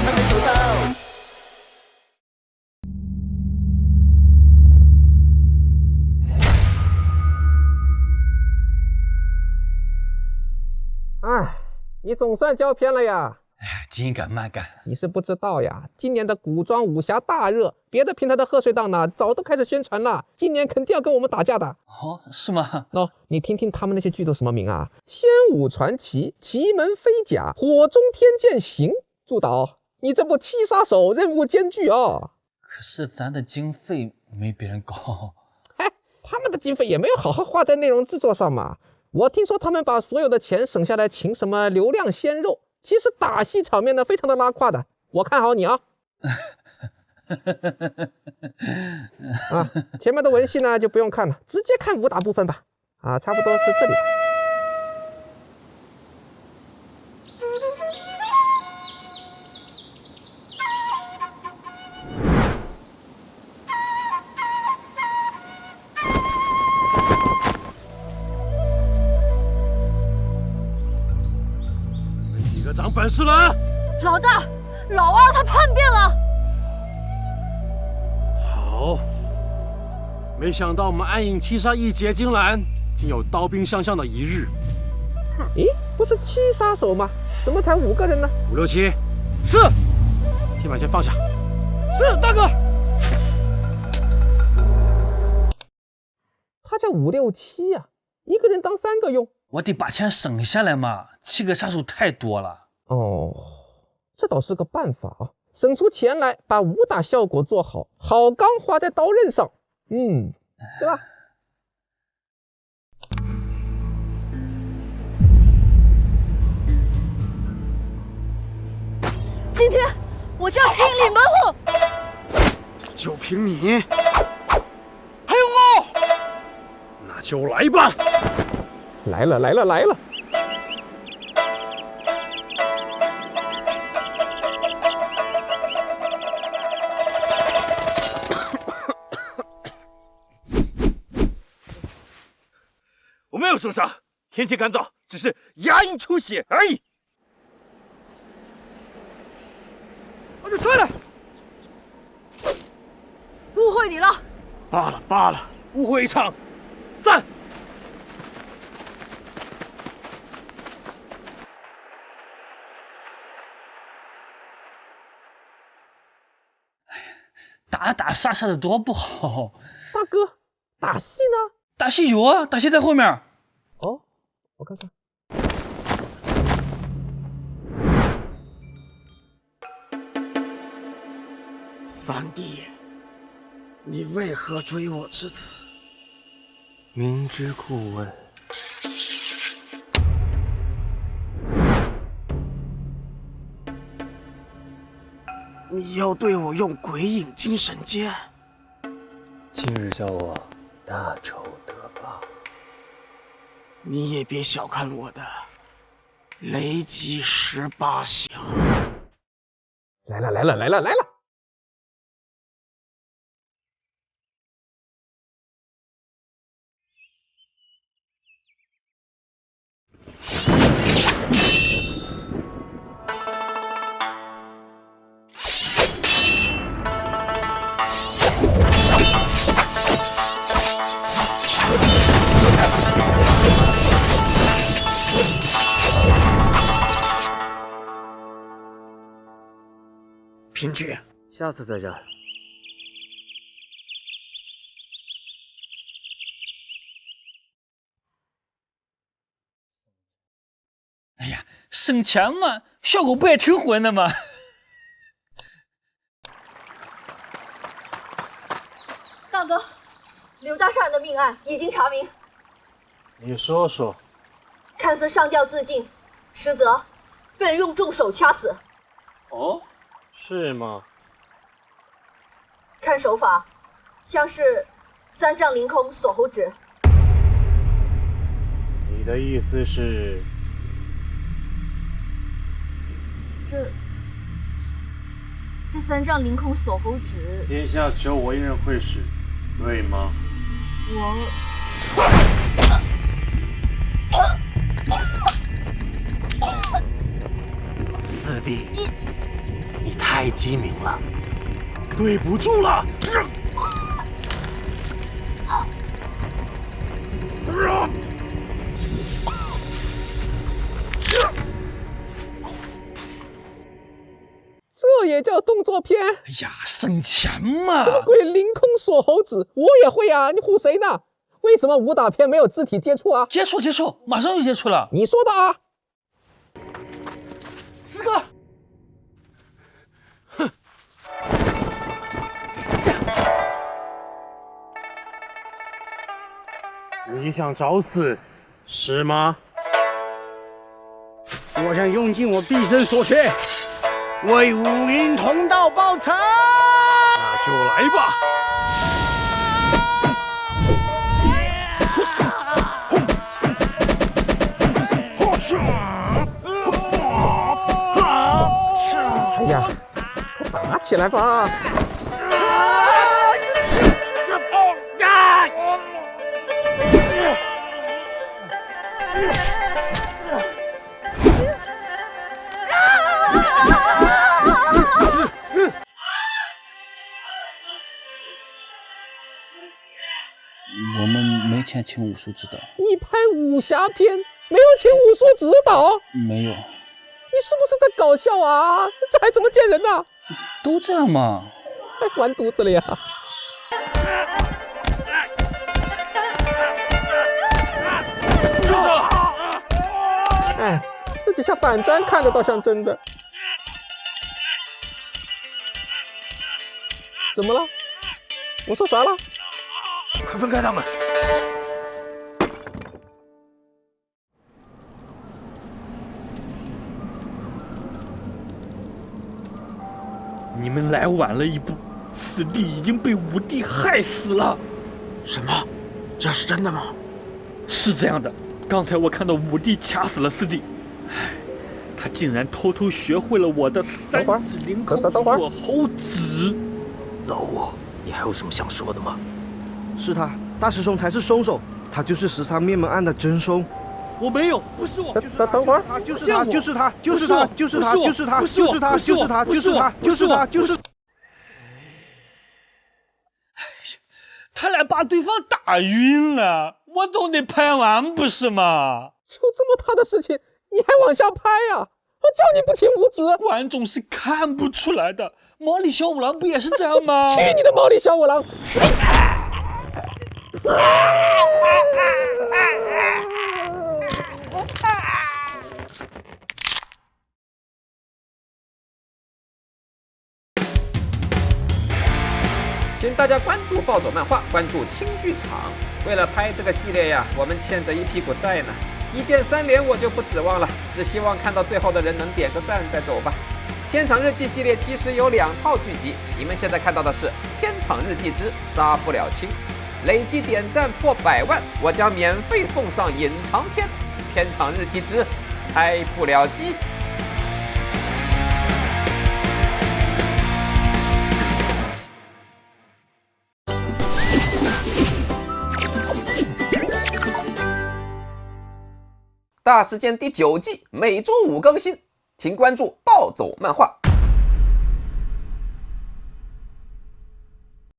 他们手套。哎，你总算交片了呀！哎，紧赶慢赶。你是不知道呀，今年的古装武侠大热，别的平台的贺岁档呢，早都开始宣传了，今年肯定要跟我们打架的。哦，是吗？哦，你听听他们那些剧都什么名啊？仙武传奇、奇门飞甲、火中天剑行。祝导，你这部七杀手任务艰巨啊！可是咱的经费没别人高。哎，他们的经费也没有好好花在内容制作上嘛。我听说他们把所有的钱省下来请什么流量鲜肉，其实打戏场面呢非常的拉胯的。我看好你啊！啊，前面的文戏呢就不用看了，直接看武打部分吧。啊，差不多是这里。长本事了！老大，老二他叛变了。好，没想到我们暗影七杀一结金兰，竟有刀兵相向的一日。咦，不是七杀手吗？怎么才5个人呢？5、6、7，是。先把钱放下。是，大哥。他叫5、6、7呀，一个人当3个用。我得把钱省下来嘛，7个杀手太多了。哦，这倒是个办法啊！省出钱来，把武打效果做好，好钢花在刀刃上，对吧？今天我就要清理门户，就凭你，还有我，那就来吧！来了来了来了！我没有受伤，天气干燥，只是牙龈出血而已。那就算了。误会你了。罢了罢了，误会一场，散。打打杀杀的多不好。大哥，打戏呢？打戏有啊，打戏在后面。哦，我看看。三弟，你为何追我至此？明知故问。你要对我用鬼影精神剑？今日叫我大仇得报。你也别小看我的雷击18响。来了来了来了来了！平剧，下次再战。哎呀，省钱嘛，效果不也挺混的吗？大哥，刘大杀人的命案已经查明，你说说。看似上吊自尽，实则被人用重手掐死。哦，是吗？看手法，像是3丈凌空锁喉指。你的意思是？这3丈凌空锁喉指，天下只有我一人会使，对吗？四弟，你太机敏了，对不住了。这也叫动作片？哎呀，省钱嘛！什么鬼凌空锁喉指？我也会啊！你唬谁呢？为什么武打片没有肢体接触啊？接触，马上就接触了。你说的啊！四哥，你想找死，是吗？我想用尽我毕生所学，为武林同道报仇。那就来吧！哎呀，快打起来吧！我们没钱请武术指导。你拍武侠片没有请武术指导？没有。你是不是在搞笑啊？这还怎么见人呢？都这样嘛。还完犊子了呀！住手！哎，这几下板砖看着倒像真的。怎么了？我说啥了？快分开他们！你们来晚了一步，四弟已经被五弟害死了。什么？这是真的吗？是这样的，刚才我看到五弟掐死了四弟，唉，他竟然偷偷学会了我的三指凌空锁喉指。老五，你还有什么想说的吗？是他，大师兄才是凶手，他就是13灭门案的真凶。我没有，不是我，等会儿，就是他，就是他，就是他，就是他，就是他，就是他，就是他，就是他，就是他，就是。他俩把对方打晕了，我总得拍完不是吗？出这么大的事情，你还往下拍呀？我叫你不请五指，观众是看不出来的。毛利小五郎不也是这样吗？去你的毛利小五郎！请大家关注暴走漫画，关注轻剧场。为了拍这个系列呀，我们欠着一屁股债呢。一键3连我就不指望了，只希望看到最后的人能点个赞再走吧。片场日记系列其实有2套剧集，你们现在看到的是片场日记之杀不了亲，累计点赞破100万，我将免费奉上隐藏篇片场日记之开不了机。大事件第9季每周5更新，请关注暴走漫画。